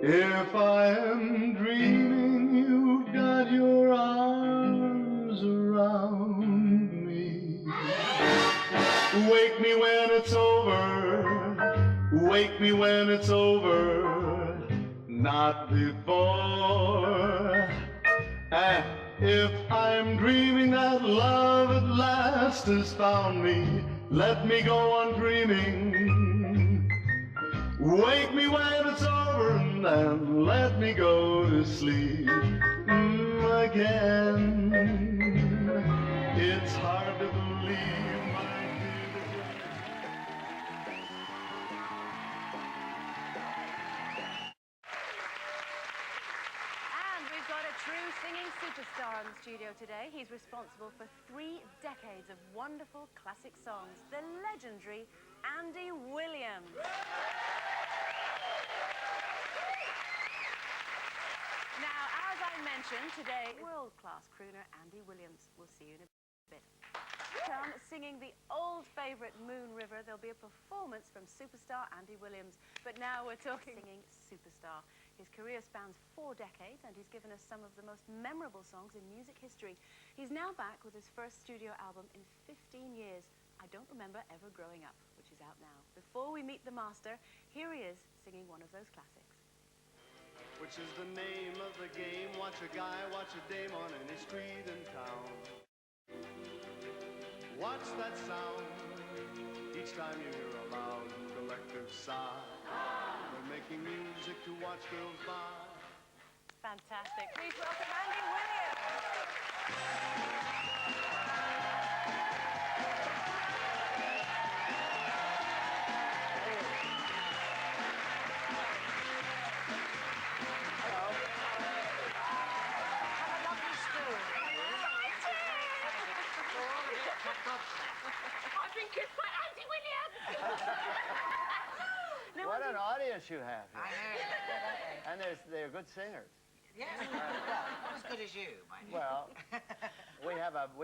If I am dreaming, you've got your arms around me. Wake me when it's over, wake me when it's over, not before. And if I'm dreaming that love at last has found me, let me go on dreaming. Wake me when it's over and let me go to sleep again. It's hard to believe, my dear. And we've got a true singing superstar in the studio today. He's responsible for 3 decades of wonderful classic songs. The legendary Andy Williams. Now, as I mentioned today, world-class crooner Andy Williams. We'll see you in a bit. Singing the old favourite Moon River, there'll be a performance from superstar Andy Williams. But now we're talking singing superstar. His career spans 4 decades and he's given us some of the most memorable songs in music history. He's now back with his first studio album in 15 years, I Don't Remember Ever Growing Up, which is out now. Before we meet the master, here he is singing one of those classics. Which is the name of the game? Watch a guy, watch a dame on any street in town. Watch that sound each time you hear a loud collective sigh. They're making music to watch girls by. Fantastic. Please welcome Andy Williams. I've been kissed by Andy Williams! What an audience you have I here. know. And they're good singers. Yes. Well, not as good as you, mind you. Well, we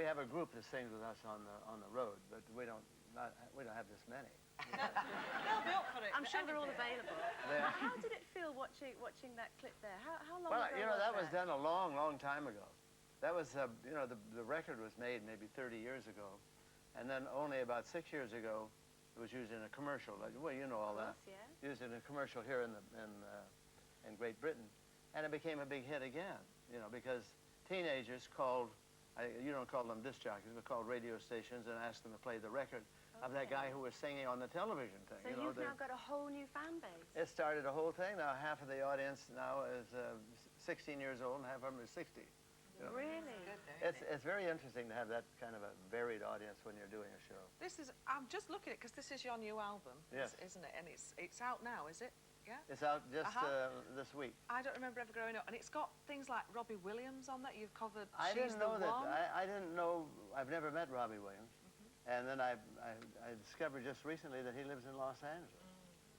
have a group that sings with us on the road, but we don't have this many. They'll be up for it. I'm sure they're all available. They're- How did it feel watching that clip there? How long Well, ago you know, that was that? done a long, long time ago. That was, you know, the record was made maybe 30 years ago, and then only about 6 years ago, it was used in a commercial. Like, well, you know all that. Yeah. Used in a commercial here in Great Britain, and it became a big hit again. You know, because teenagers called, you don't call them disc jockeys, but called radio stations and asked them to play the record of that guy who was singing on the television thing. So you know, you've now got a whole new fan base. it started a whole thing. Now half of the audience now is 16 years old and half of them is 60. You know. Really? It's very interesting to have that kind of a varied audience when you're doing a show. This is, I'm just looking at it because this is your new album, Yes. isn't it? And it's out now, is it? Yeah? It's out just Uh-huh. this week. I Don't Remember Ever Growing Up. And it's got things like Robbie Williams on that. You've covered I She's didn't the know that. One. I didn't know. I've never met Robbie Williams, and then I discovered just recently that he lives in Los Angeles.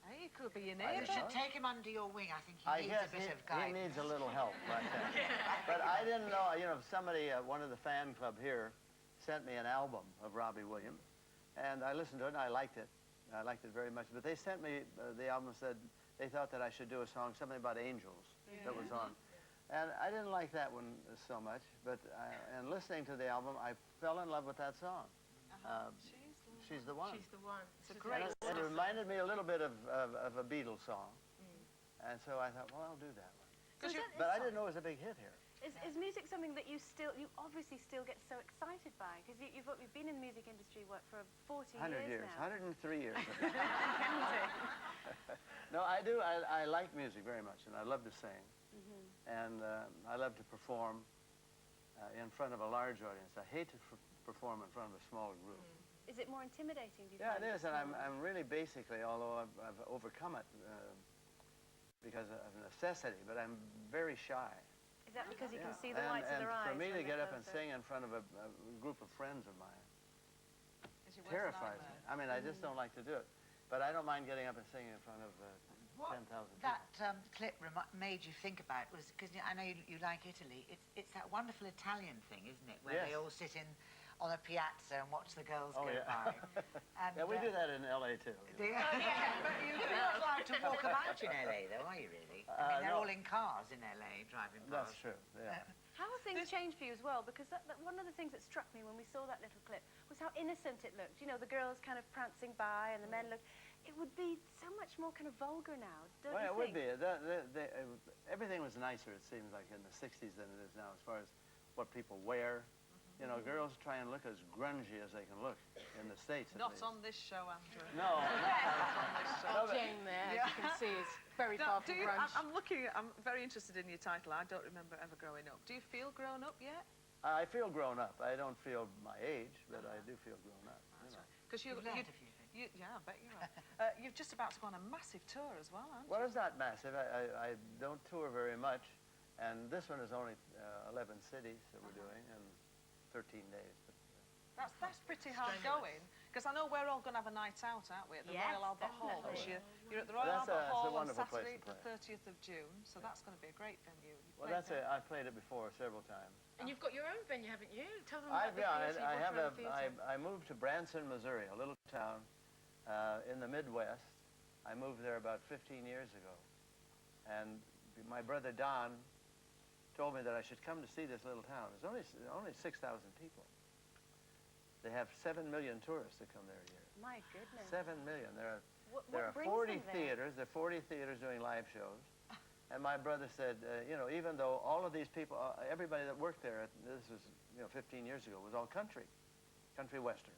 Hey, it could be your I You neighbour. should take him under your wing. I think he I needs guess a bit of he guidance. needs a little help, right there. But I didn't know. You know, somebody, one of the fan club here, sent me an album of Robbie Williams, and I listened to it and I liked it. I liked it very much. But they sent me the album and said they thought that I should do a song, something about angels that was on. And I didn't like that one so much, but and listening to the album, I fell in love with that song. She's the One. She's the one. It's a great And it reminded me a little bit of a Beatles song. And so I thought, well, I'll do that one. So But I didn't know it was a big hit here. Is music something that you obviously still get so excited by? Because you've been in the music industry, what, for 40 100 years, now? 103 years. No, I do. I like music very much, and I love to sing. And I love to perform in front of a large audience. I hate to perform in front of a small group. Is it more intimidating, do you Yeah, find? it is, and I'm really basically, although I've overcome it because of necessity, but I'm very shy. Is that because you can Yeah. see the whites of and their eyes? for me when to get they're up and closer? sing in front of a group of friends of mine Is your worst terrifies me. nightmare. I mean, I just don't like to do it. But I don't mind getting up and singing in front of 10,000 people. That clip made you think about was because I know you like Italy. It's that wonderful Italian thing, isn't it? Where Yes. they all sit in on a piazza and watch the girls Oh, go yeah. by. And, Yeah, we do that in L.A. too. Do you? But you're not allowed to walk about in LA, though, are you really? I mean, they're no. all in cars in LA, driving That's past. true, yeah. How have things changed for you as well? Because one of the things that struck me when we saw that little clip was how innocent it looked. You know, the girls kind of prancing by and the men looked... It would be so much more kind of vulgar now, don't Well, you it would think? be. Everything was nicer, it seems like, in the 60s than it is now, as far as what people wear. You know, girls try and look as grungy as they can look in the States, at Not least. on this show, Andrew. No. Jane there, as you can see, is very far from grunge. I'm very interested in your title. I don't remember ever growing up. Do you feel grown up yet? I feel grown up. I don't feel my age, but I do feel grown up. That's right. Because You've learned a few things. yeah, I bet you have. You're just about to go on a massive tour as well, aren't you? Well, it's not massive. I don't tour very much, and this one is only 11 cities that we're doing in 13 days. But, That's pretty hard going. Because I know we're all going to have a night out, aren't we, at the Yes, Royal Albert Hall this definitely. year. You're at the Royal That's Albert a Hall on wonderful place Saturday, to the play. 30th of June, so that's going to be a great venue. You well, played that's there. it. I've played it before several times. And you've got your own venue, haven't you? Tell them about the theatre. I You've have got your own theatre. I moved to Branson, Missouri, a little town in the Midwest. I moved there about 15 years ago. And my brother Don told me that I should come to see this little town. There's only 6,000 people. They have 7 million tourists that come there a year. My goodness. 7 million. There What are brings 40 them there? theaters. There are 40 theaters doing live shows. And my brother said, you know, even though all of these people, everybody that worked there, this was, 15 years ago, was all country western.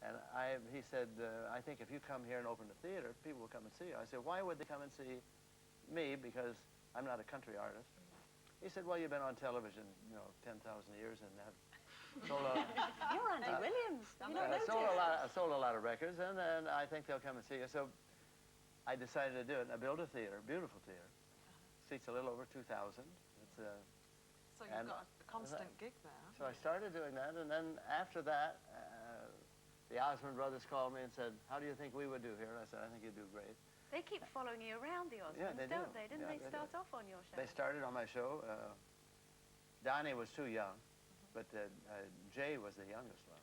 And he said, I think if you come here and open a theater, people will come and see you. I said, why would they come and see me? Because I'm not a country artist. He said, well, you've been on television, 10,000 years and have sold a, You're Andy Williams. You don't know sold a lot of records, and then I think they'll come and see you. So I decided to do it, and I built a theater, beautiful theater. Seats a little over 2,000. It's So you've and got a constant gig there. So I started doing that, and then after that, the Osmond brothers called me and said, how do you think we would do here? And I said, I think you'd do great. They keep following you around, the Osmonds, Yeah, they don't do. they? Didn't Yeah, they they start do. off on your show? They started on my show. Donnie was too young, but Jay was the youngest one.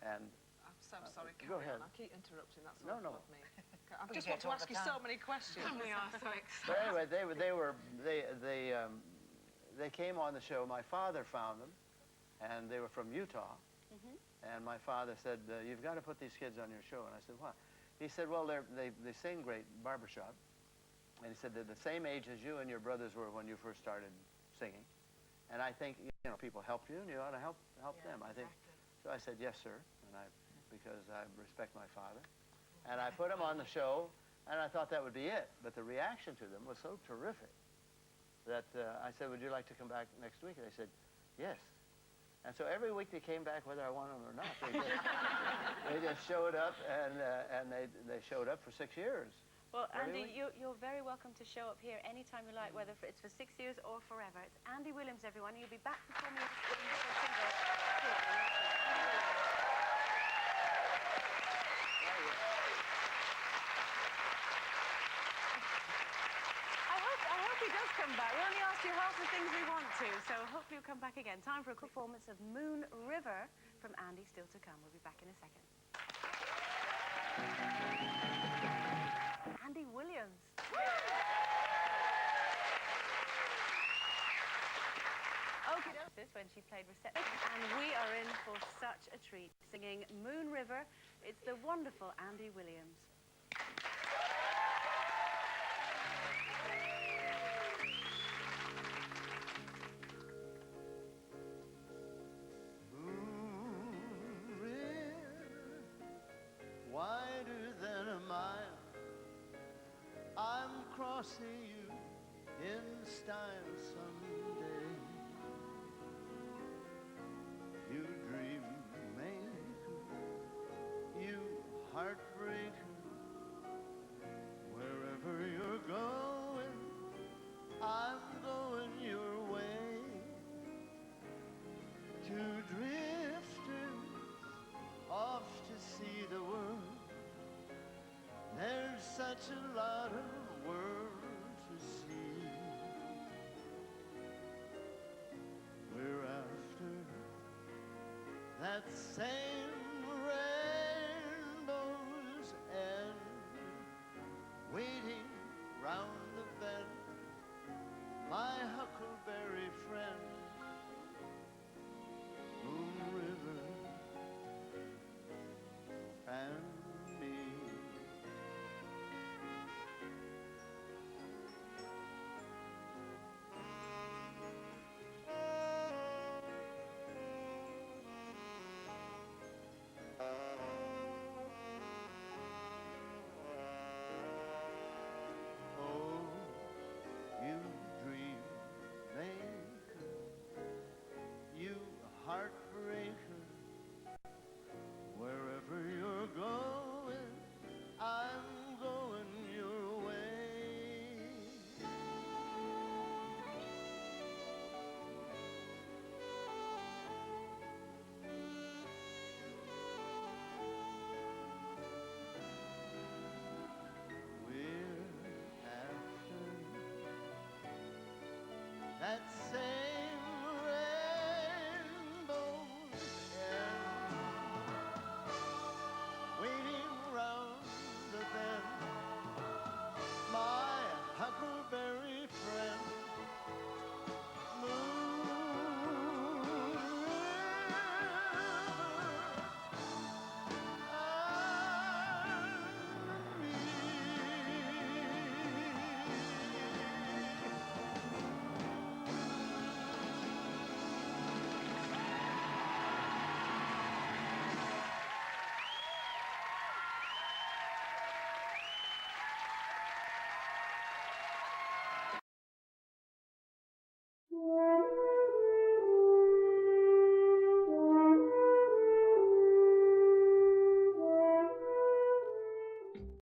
And I'm so sorry, go carry ahead. on. I keep interrupting, that's No, awful no. of me. I We just get want to all ask the you so time. many questions. We are so but anyway, they came on the show. My father found them, and they were from Utah. And my father said, you've got to put these kids on your show. And I said, why? He said, well, they sing great barbershop. And he said, they're the same age as you and your brothers were when you first started singing. And I think, people helped you, and you ought to help them. I think. So I said, yes, sir, because I respect my father. And I put them on the show, and I thought that would be it. But the reaction to them was so terrific that I said, would you like to come back next week? And they said, yes. And so every week they came back whether I wanted them or not. They just showed up, and they showed up for 6 years. Well, Every Andy, you're very welcome to show up here anytime you like, whether it's for 6 years or forever. It's Andy Williams, everyone. You'll be back performing his single shortly. I hope he does come back. We only asked you half the things we want to, so hope you'll come back again. Time for a performance of Moon River from Andy, still to come. We'll be back in a second. Andy Williams. Okay, this when she played reception, and we are in for such a treat, singing Moon River. It's the wonderful Andy Williams. Moon River, wider than a mile. I'm crossing you in style someday. You dream maker, you heartbreaker. Wherever you're going, I'm going your way. Two drifters off to see the world. There's such a lot of world to see. We're after that that same